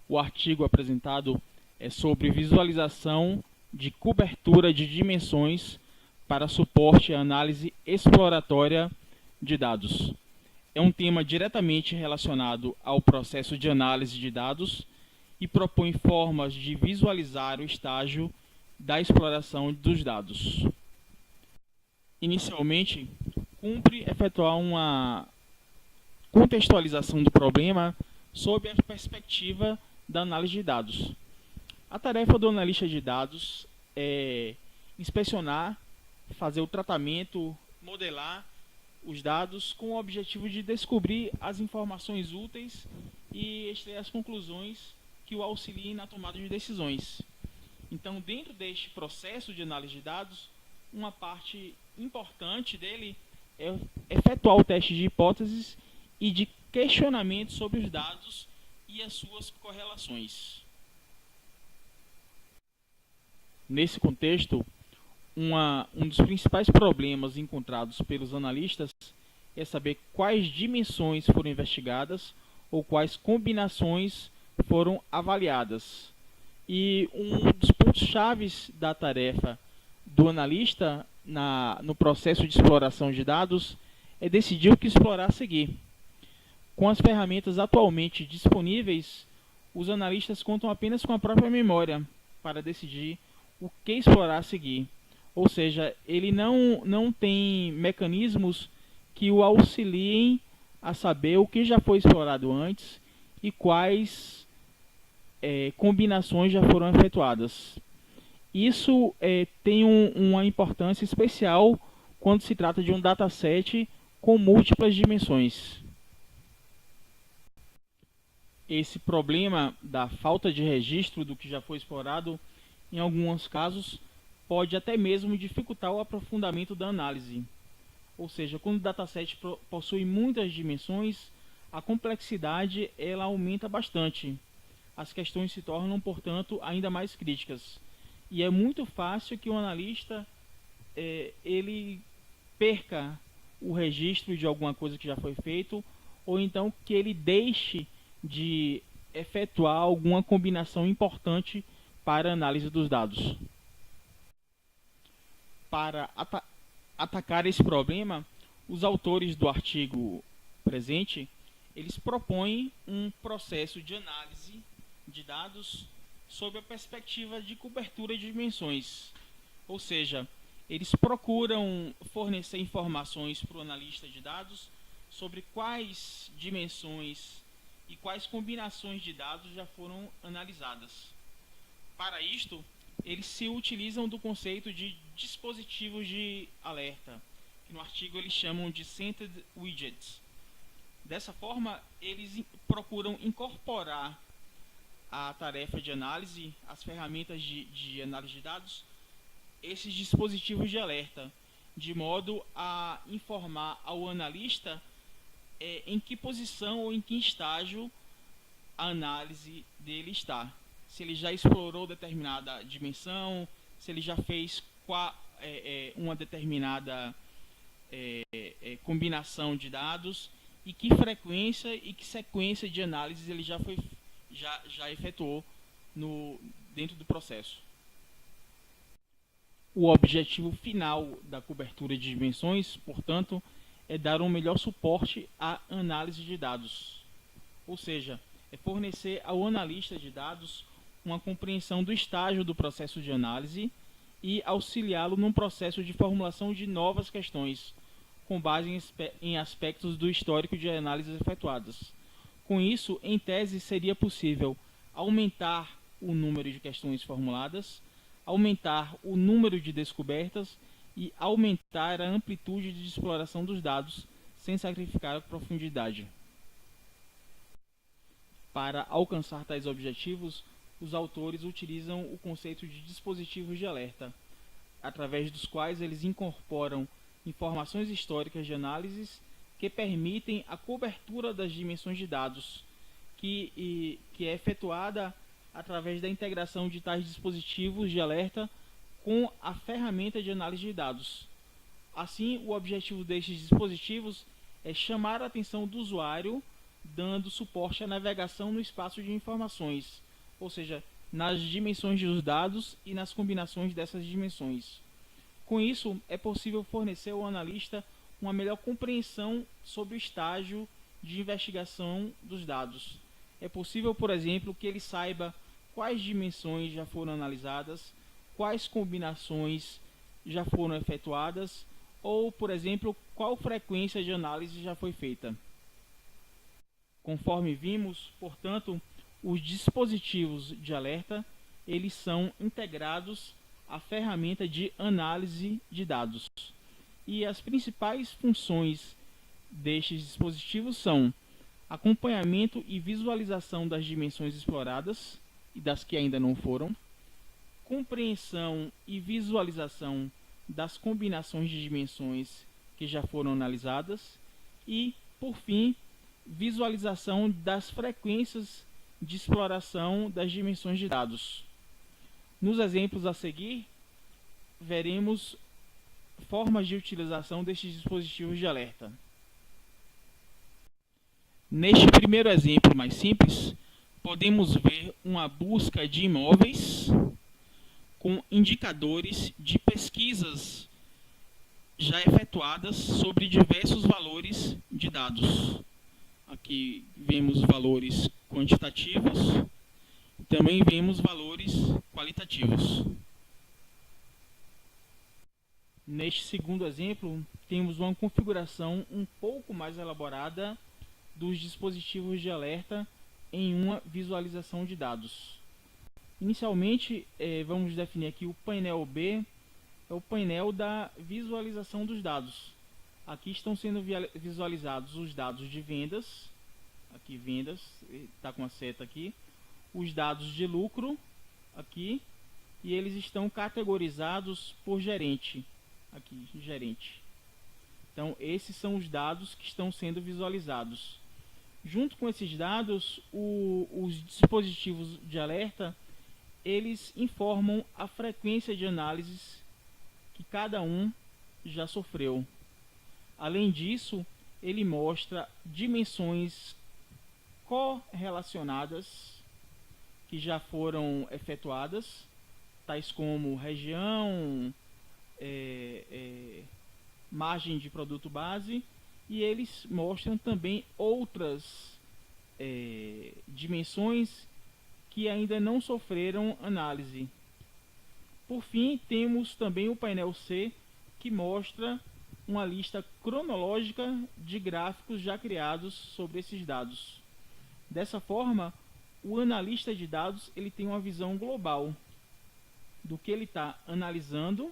O artigo apresentado é sobre visualização de cobertura de dimensões para suporte à análise exploratória de dados. É um tema diretamente relacionado ao processo de análise de dados e propõe formas de visualizar o estágio da exploração dos dados. Inicialmente, cumpre efetuar uma contextualização do problema sob a perspectiva da análise de dados. A tarefa do analista de dados é inspecionar, fazer o tratamento, modelar os dados com o objetivo de descobrir as informações úteis e extrair as conclusões que o auxiliem na tomada de decisões. Então, dentro deste processo de análise de dados, uma parte importante dele é efetuar o teste de hipóteses e de questionamento sobre os dados e as suas correlações. Nesse contexto, um dos principais problemas encontrados pelos analistas é saber quais dimensões foram investigadas ou quais combinações foram avaliadas. E um dos pontos-chave da tarefa do analista no processo de exploração de dados é decidir o que explorar a seguir. Com as ferramentas atualmente disponíveis, os analistas contam apenas com a própria memória para decidir o que explorar a seguir. Ou seja, ele não tem mecanismos que o auxiliem a saber o que já foi explorado antes e quais combinações já foram efetuadas. Isso tem uma importância especial quando se trata de um dataset com múltiplas dimensões. Esse problema da falta de registro do que já foi explorado, em alguns casos, pode até mesmo dificultar o aprofundamento da análise. Ou seja, quando o dataset possui muitas dimensões, a complexidade ela aumenta bastante. As questões se tornam, portanto, ainda mais críticas. E é muito fácil que o analista ele perca o registro de alguma coisa que já foi feito, ou então que ele deixe de efetuar alguma combinação importante para a análise dos dados. Para atacar esse problema, os autores do artigo presente, eles propõem um processo de análise de dados sob a perspectiva de cobertura de dimensões. Ou seja, eles procuram fornecer informações para o analista de dados sobre quais dimensões e quais combinações de dados já foram analisadas. Para isto, eles se utilizam do conceito de dispositivos de alerta, que no artigo eles chamam de Centered Widgets. Dessa forma, eles procuram incorporar a tarefa de análise, as ferramentas de análise de dados, esses dispositivos de alerta, de modo a informar ao analista em que posição ou em que estágio a análise dele está. Se ele já explorou determinada dimensão, se ele já fez uma determinada combinação de dados e que frequência e que sequência de análises ele já efetuou dentro do processo. O objetivo final da cobertura de dimensões, portanto, é dar um melhor suporte à análise de dados. Ou seja, é fornecer ao analista de dados uma compreensão do estágio do processo de análise e auxiliá-lo num processo de formulação de novas questões, com base em aspectos do histórico de análises efetuadas. Com isso, em tese, seria possível aumentar o número de questões formuladas, aumentar o número de descobertas e aumentar a amplitude de exploração dos dados, sem sacrificar a profundidade. Para alcançar tais objetivos, os autores utilizam o conceito de dispositivos de alerta, através dos quais eles incorporam informações históricas de análises que permitem a cobertura das dimensões de dados, que é efetuada através da integração de tais dispositivos de alerta com a ferramenta de análise de dados. Assim, o objetivo destes dispositivos é chamar a atenção do usuário dando suporte à navegação no espaço de informações, ou seja, nas dimensões dos dados e nas combinações dessas dimensões. Com isso, é possível fornecer ao analista uma melhor compreensão sobre o estágio de investigação dos dados. É possível, por exemplo, que ele saiba quais dimensões já foram analisadas, quais combinações já foram efetuadas, ou, por exemplo, qual frequência de análise já foi feita. Conforme vimos, portanto, os dispositivos de alerta, eles são integrados à ferramenta de análise de dados. E as principais funções destes dispositivos são acompanhamento e visualização das dimensões exploradas e das que ainda não foram, compreensão e visualização das combinações de dimensões que já foram analisadas e, por fim, visualização das frequências de exploração das dimensões de dados. Nos exemplos a seguir, veremos formas de utilização destes dispositivos de alerta. Neste primeiro exemplo mais simples, podemos ver uma busca de imóveis com indicadores de pesquisas já efetuadas sobre diversos valores de dados. Aqui vemos valores quantitativos, também vemos valores qualitativos. Neste segundo exemplo, temos uma configuração um pouco mais elaborada dos dispositivos de alerta em uma visualização de dados. Inicialmente, vamos definir aqui o painel B, é o painel da visualização dos dados. Aqui estão sendo visualizados os dados de vendas, aqui vendas, está com a seta aqui, os dados de lucro, aqui, e eles estão categorizados por gerente, aqui, gerente. Então, esses são os dados que estão sendo visualizados. Junto com esses dados, os dispositivos de alerta, eles informam a frequência de análises que cada um já sofreu. Além disso, ele mostra dimensões correlacionadas que já foram efetuadas, tais como região, margem de produto base, e eles mostram também outras dimensões que ainda não sofreram análise. Por fim, temos também o painel C, que mostra uma lista cronológica de gráficos já criados sobre esses dados. Dessa forma, o analista de dados ele tem uma visão global do que ele está analisando,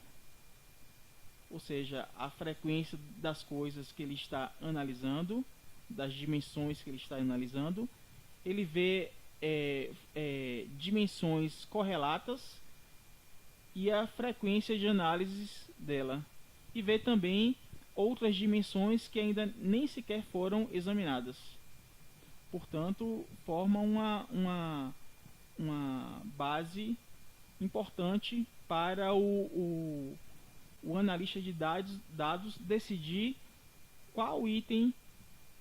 ou seja, a frequência das coisas que ele está analisando, das dimensões que ele está analisando. Ele vê dimensões correlatas e a frequência de análises dela. E vê também outras dimensões que ainda nem sequer foram examinadas. Portanto, formam uma base importante para o analista de dados decidir qual item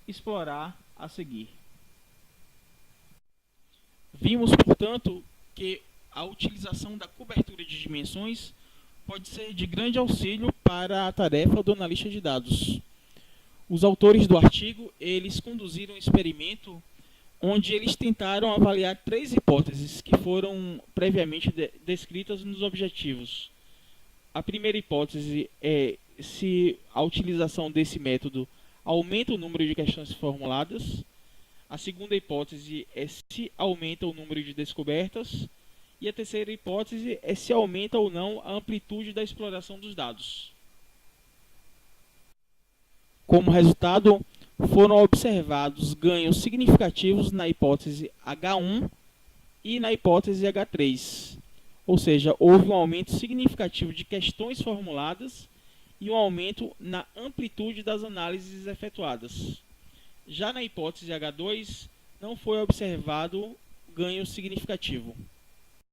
explorar a seguir. Vimos, portanto, que a utilização da cobertura de dimensões pode ser de grande auxílio para a tarefa do analista de dados. Os autores do artigo, eles conduziram um experimento onde eles tentaram avaliar 3 hipóteses que foram previamente descritas nos objetivos. A primeira hipótese é se a utilização desse método aumenta o número de questões formuladas. A segunda hipótese é se aumenta o número de descobertas. E a terceira hipótese é se aumenta ou não a amplitude da exploração dos dados. Como resultado, foram observados ganhos significativos na hipótese H1 e na hipótese H3. Ou seja, houve um aumento significativo de questões formuladas e um aumento na amplitude das análises efetuadas. Já na hipótese H2, não foi observado ganho significativo.